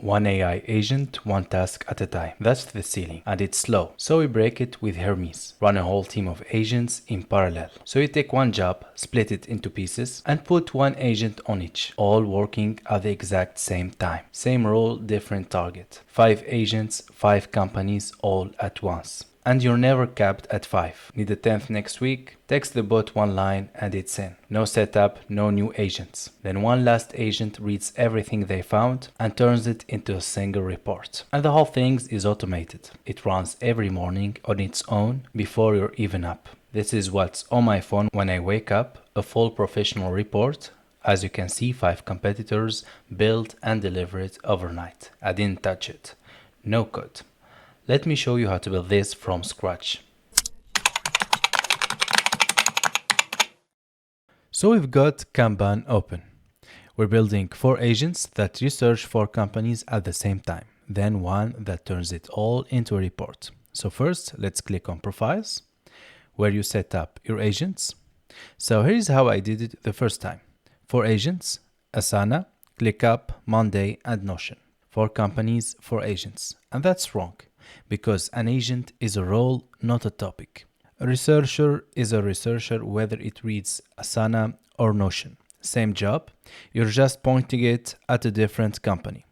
One AI agent, one task at a time. That's the ceiling, and it's slow. So we break it with Hermes. Run a whole team of agents in parallel. So you take one job, split it into pieces, and put one agent on each, all working at the exact same time. Same role, different target. 5 agents, 5 companies, all at once. And you're never capped at 5. Need a 10th next week? Text the bot one line and it's in. No setup, no new agents. Then one last agent reads everything they found and turns it into a single report. And the whole thing is automated. It runs every morning on its own before you're even up. This is what's on my phone when I wake up, a full professional report. As you can see, 5 competitors built and delivered overnight. I didn't touch it. No code. Let me show you how to build this from scratch. So we've got Kanban open. We're building 4 agents that research 4 companies at the same time. Then one that turns it all into a report. So first, let's click on Profiles, where you set up your agents. So here's how I did it the first time. 4 agents, Asana, ClickUp, Monday, and Notion. 4 companies, 4 agents. And that's wrong, because an agent is a role, not a topic. A researcher is a researcher whether it reads Asana or Notion. Same job, you're just pointing it at a different company.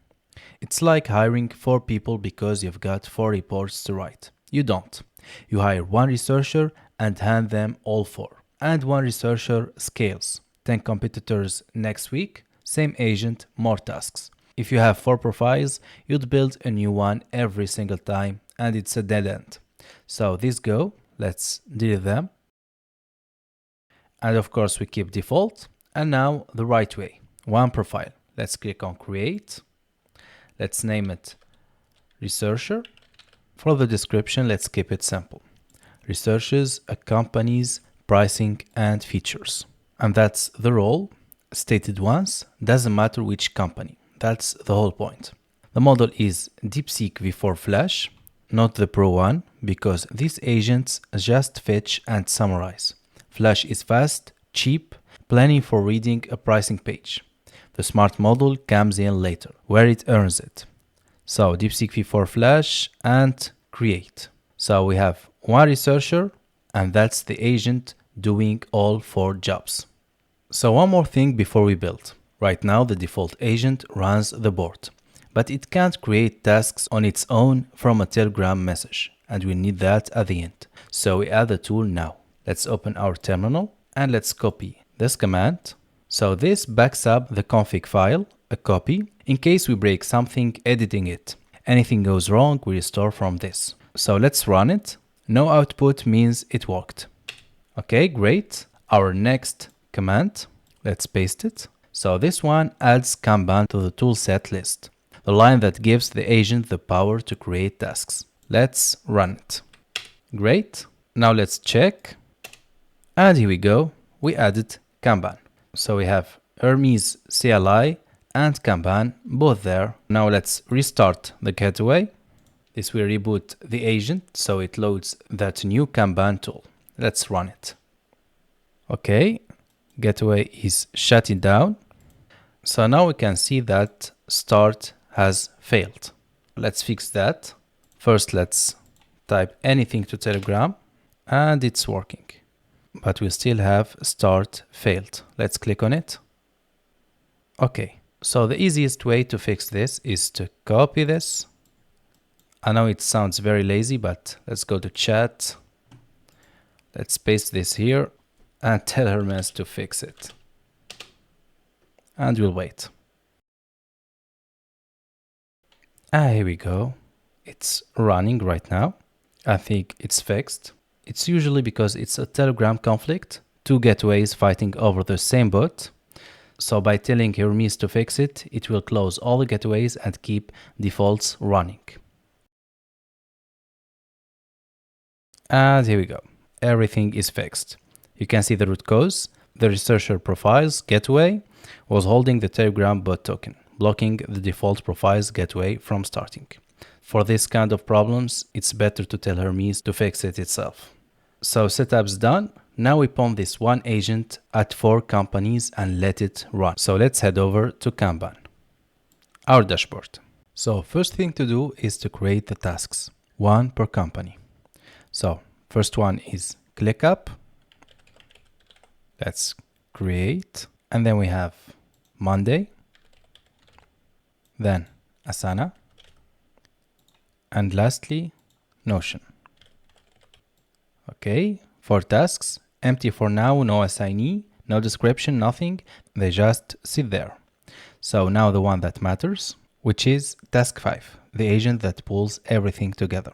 It's like hiring 4 people because you've got 4 reports to write. You don't. You hire one researcher and hand them all 4. And one researcher scales. 10 competitors next week, same agent, more tasks. If you have 4 profiles, you'd build a new one every single time, and it's a dead end. So these go, let's delete them. And of course we keep default. And now the right way, one profile. Let's click on create. Let's name it researcher. For the description, let's keep it simple. Researches a company's pricing and features. And that's the role, stated once, doesn't matter which company. That's the whole point. The model is DeepSeek V4 Flash, not the Pro one, because these agents just fetch and summarize. Flash is fast, cheap, plenty for reading a pricing page. The smart model comes in later, where it earns it. So DeepSeek V4 Flash and create. So we have one researcher, and that's the agent doing all 4 jobs. So one more thing before we build. Right now, the default agent runs the board, but it can't create tasks on its own from a Telegram message, and we need that at the end. So we add the tool now. Let's open our terminal and let's copy this command. So this backs up the config file, a copy, in case we break something editing it. Anything goes wrong, we restore from this. So let's run it. No output means it worked. Okay, great. Our next command, let's paste it. So this one adds Kanban to the toolset list, the line that gives the agent the power to create tasks. Let's run it. Great. Now let's check. And here we go. We added Kanban. So we have Hermes CLI and Kanban both there. Now let's restart the gateway. This will reboot the agent so it loads that new Kanban tool. Let's run it. Okay. Gateway is shutting down. So now we can see that start has failed. Let's fix that. First, let's type anything to Telegram and it's working. But we still have start failed. Let's click on it. Okay, so the easiest way to fix this is to copy this. I know it sounds very lazy, but let's go to chat. Let's paste this here and tell Hermes to fix it. And we'll wait. Here we go. It's running right now. I think it's fixed. It's usually because it's a Telegram conflict, 2 gateways fighting over the same bot. So by telling Hermes to fix it, it will close all the gateways and keep defaults running. And here we go. Everything is fixed. You can see the root cause. The researcher profiles gateway was holding the Telegram bot token, blocking the default profiles gateway from starting. For this kind of problems, it's better to tell Hermes to fix it itself. So setup's done. Now we pump this one agent at 4 companies and let it run. So let's head over to Kanban, our dashboard. So first thing to do is to create the tasks, one per company. So first one is ClickUp. Let's create. And then we have Monday, then Asana, and lastly, Notion. Okay, for tasks, empty for now, no assignee, no description, nothing. They just sit there. So now the one that matters, which is task 5, the agent that pulls everything together.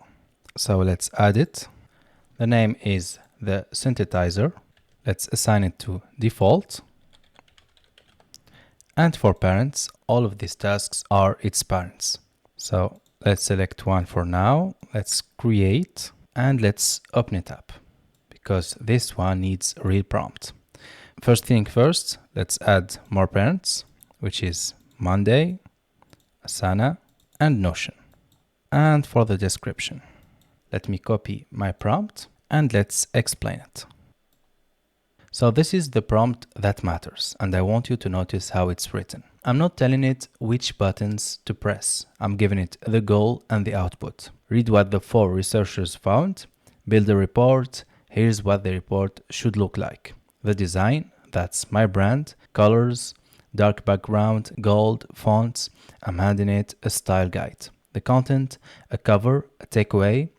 So let's add it. The name is the synthesizer. Let's assign it to default. And for parents, all of these tasks are its parents. So let's select one for now. Let's create and let's open it up because this one needs a real prompt. First thing first, let's add more parents, which is Monday, Asana, and Notion. And for the description, let me copy my prompt and let's explain it. So this is the prompt that matters, and I want you to notice how it's written. I'm not telling it which buttons to press. I'm giving it the goal and the output. Read what the 4 researchers found, build a report, here's what the report should look like. The design, that's my brand, colors, dark background, gold, fonts, I'm handing it a style guide. The content, a cover, a takeaway,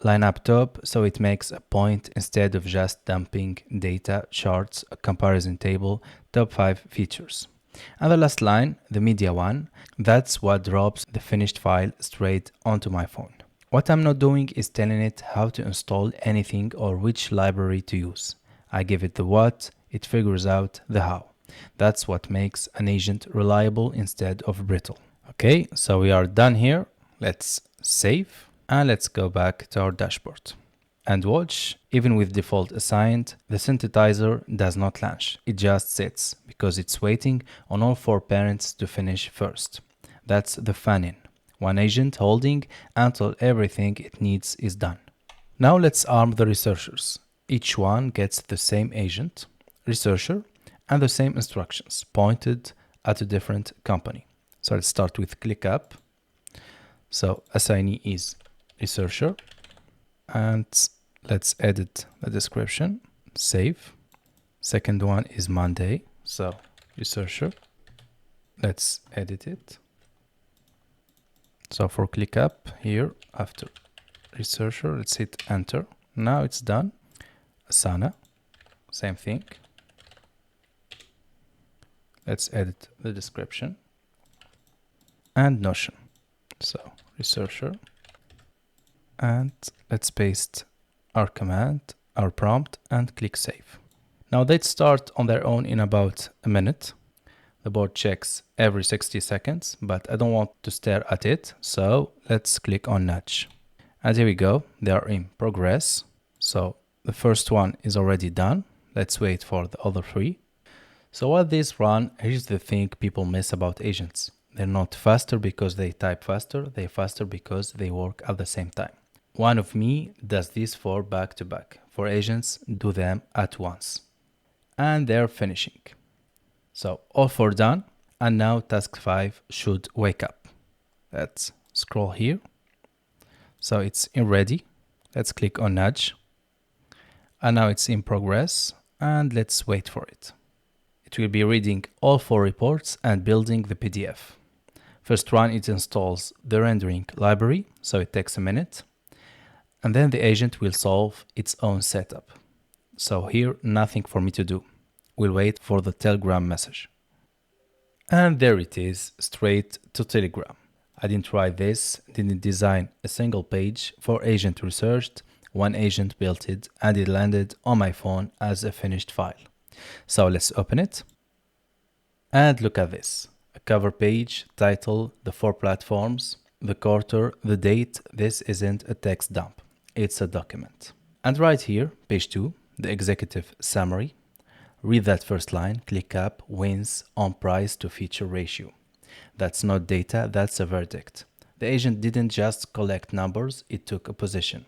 line up top so it makes a point instead of just dumping data, charts, a comparison table, top 5 features. And the last line, the media one, that's what drops the finished file straight onto my phone. What I'm not doing is telling it how to install anything or which library to use. I give it the what, it figures out the how. That's what makes an agent reliable instead of brittle. Okay, so we are done here. Let's save and let's go back to our dashboard. And watch, even with default assigned, the synthesizer does not launch. It just sits because it's waiting on all 4 parents to finish first. That's the fan-in. One agent holding until everything it needs is done. Now let's arm the researchers. Each one gets the same agent, researcher, and the same instructions pointed at a different company. So let's start with ClickUp. So assignee is researcher. And let's edit the description, save. Second one is Monday, so researcher. Let's edit it. So for ClickUp here, after researcher, let's hit enter. Now it's done. Asana, same thing. Let's edit the description. And Notion, so researcher. And let's paste our command, our prompt, and click save. Now they'd start on their own in about a minute. The board checks every 60 seconds, but I don't want to stare at it, so let's click on nudge. And here we go, they are in progress. So the first one is already done. Let's wait for the other 3. So while these run, here's the thing people miss about agents. They're not faster because they type faster, they're faster because they work at the same time. One of me does these 4 back to back. 4 agents do them at once. And they're finishing. So all 4 done. And now task 5 should wake up. Let's scroll here. So it's in ready. Let's click on nudge. And now it's in progress. And let's wait for it. It will be reading all 4 reports and building the PDF. First run, it installs the rendering library. So it takes a minute. And then the agent will solve its own setup. So here, nothing for me to do. We'll wait for the Telegram message. And there it is, straight to Telegram. I didn't write this, didn't design a single page. 4 agents researched, 1 agent built it, and it landed on my phone as a finished file. So let's open it. And look at this. A cover page, title, the 4 platforms, the quarter, the date. This isn't a text dump. It's a document. And right here, page 2, the executive summary. Read that first line, ClickUp wins on price to feature ratio. That's not data, that's a verdict. The agent didn't just collect numbers, it took a position.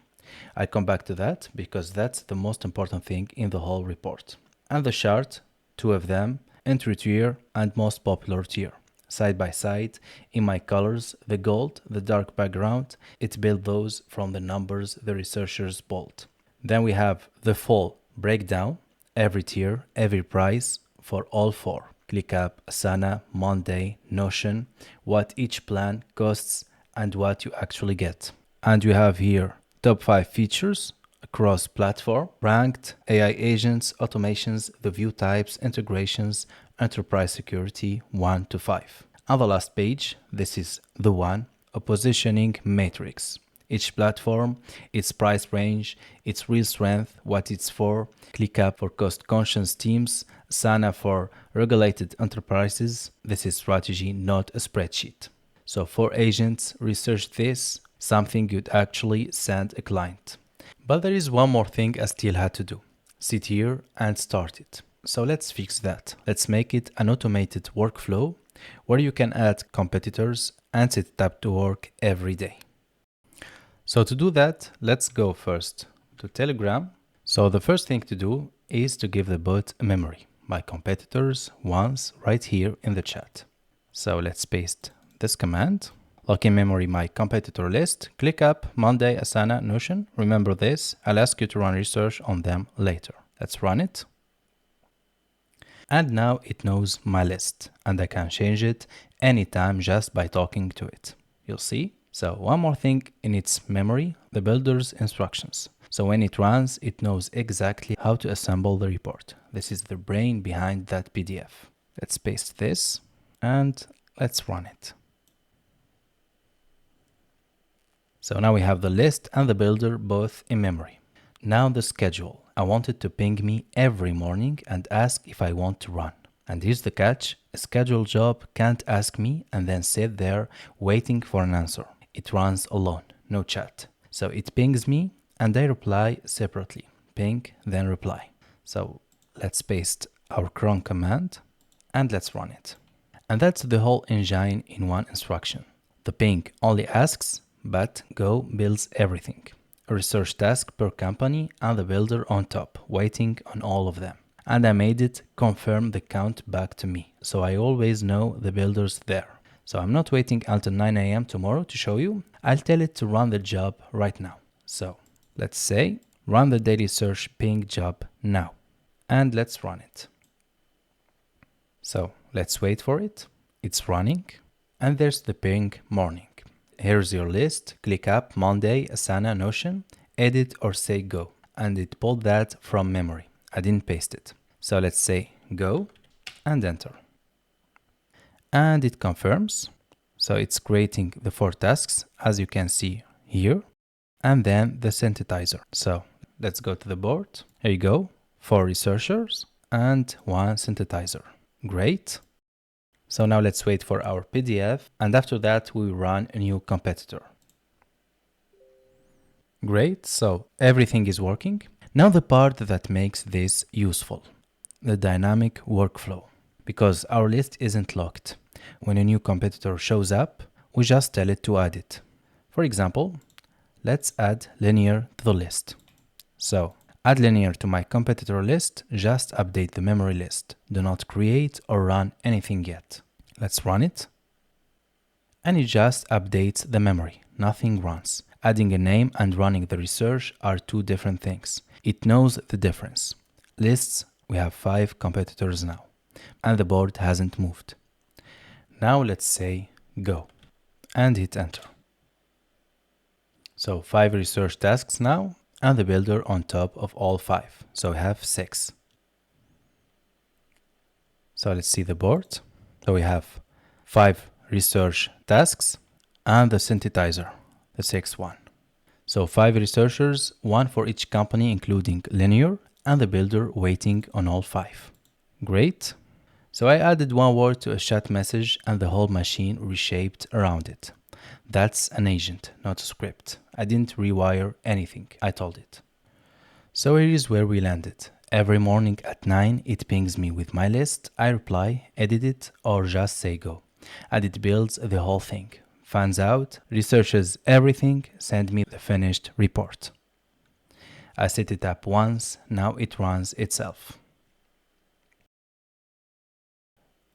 I come back to that because that's the most important thing in the whole report. And the chart, 2 of them, entry tier and most popular tier. side by side in my colors, the gold, the dark background. It built those from the numbers the researchers bold. Then we have the full breakdown, every tier, every price for all four. ClickUp, Asana, Monday, Notion, what each plan costs and what you actually get. And we have here top 5 features across platform, ranked, AI agents, automations, the view types, integrations, enterprise security 1 to 5. On the last page, this is the one, a positioning matrix. Each platform, its price range, its real strength, what it's for, ClickUp for cost-conscious teams, Asana for regulated enterprises. This is strategy, not a spreadsheet. So for agents, research this, something you'd actually send a client. But there is one more thing I still had to do. Sit here and start it. So let's fix that. Let's make it an automated workflow where you can add competitors and set it up to work every day. So to do that, let's go first to Telegram. So the first thing to do is to give the bot a memory. My competitors once right here in the chat. So let's paste this command. Lock in memory my competitor list, ClickUp, Monday, Asana, Notion. Remember this, I'll ask you to run research on them later. Let's run it. And now it knows my list and I can change it anytime just by talking to it. You'll see. So one more thing in its memory, the builder's instructions. So when it runs, it knows exactly how to assemble the report. This is the brain behind that PDF. Let's paste this and let's run it. So now we have the list and the builder both in memory. Now the schedule. I want it to ping me every morning and ask if I want to run. And here's the catch. A scheduled job can't ask me and then sit there waiting for an answer. It runs alone, no chat. So it pings me and I reply separately. Ping, then reply. So let's paste our CRON command and let's run it. And that's the whole engine in one instruction. The ping only asks, but Go builds everything. A research task per company and the builder on top, waiting on all of them. And I made it confirm the count back to me, so I always know the builder's there. So I'm not waiting until 9 a.m. tomorrow to show you. I'll tell it to run the job right now. So let's say run the daily search ping job now. And let's run it. So let's wait for it. It's running. And there's the ping morning. Here's your list, ClickUp, Monday, Asana, Notion, edit or say go. And it pulled that from memory. I didn't paste it. So let's say go and enter. And it confirms. So it's creating the 4 tasks as you can see here. And then the synthesizer. So let's go to the board. Here you go. 4 researchers and 1 synthesizer. Great. So now let's wait for our PDF, and after that we run a new competitor. Great, so everything is working. Now the part that makes this useful, the dynamic workflow, because our list isn't locked. When a new competitor shows up, we just tell it to add it. For example, let's add linear to the list. So add linear to my competitor list, just update the memory list. Do not create or run anything yet. Let's run it. And it just updates the memory. Nothing runs. Adding a name and running the research are 2 different things. It knows the difference. Lists, we have 5 competitors now. And the board hasn't moved. Now let's say go. And hit enter. So 5 research tasks now. And the builder on top of all 5. So we have 6. So let's see the board. So we have 5 research tasks and the synthesizer, the 6th one. So 5 researchers, 1 for each company, including linear, and the builder waiting on all 5. Great. So I added 1 word to a chat message and the whole machine reshaped around it. That's an agent, not a script. I didn't rewire anything, I told it. So here is where we landed. Every morning at 9, it pings me with my list. I reply, edit it, or just say go. And it builds the whole thing. Finds out, researches everything, send me the finished report. I set it up once, now it runs itself.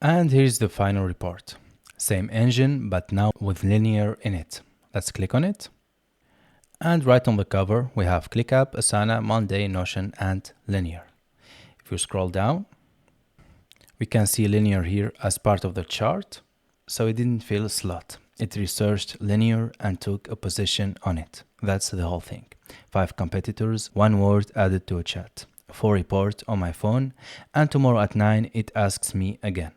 And here's the final report. Same engine, but now with linear in it. Let's click on it. And right on the cover, we have ClickUp, Asana, Monday, Notion, and linear. If you scroll down, we can see linear here as part of the chart. So it didn't fill a slot. It researched linear and took a position on it. That's the whole thing. 5 competitors, 1 word added to a chat, 4 report on my phone, and tomorrow at 9 it asks me again.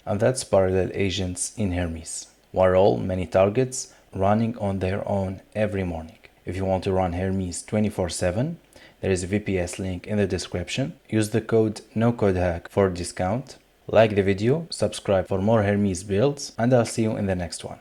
And that's parallel agents in Hermes. One role, many targets, running on their own every morning. If you want to run Hermes 24/7, there is a VPS link in the description. Use the code NOCODEHACK for a discount. Like the video, subscribe for more Hermes builds, and I'll see you in the next one.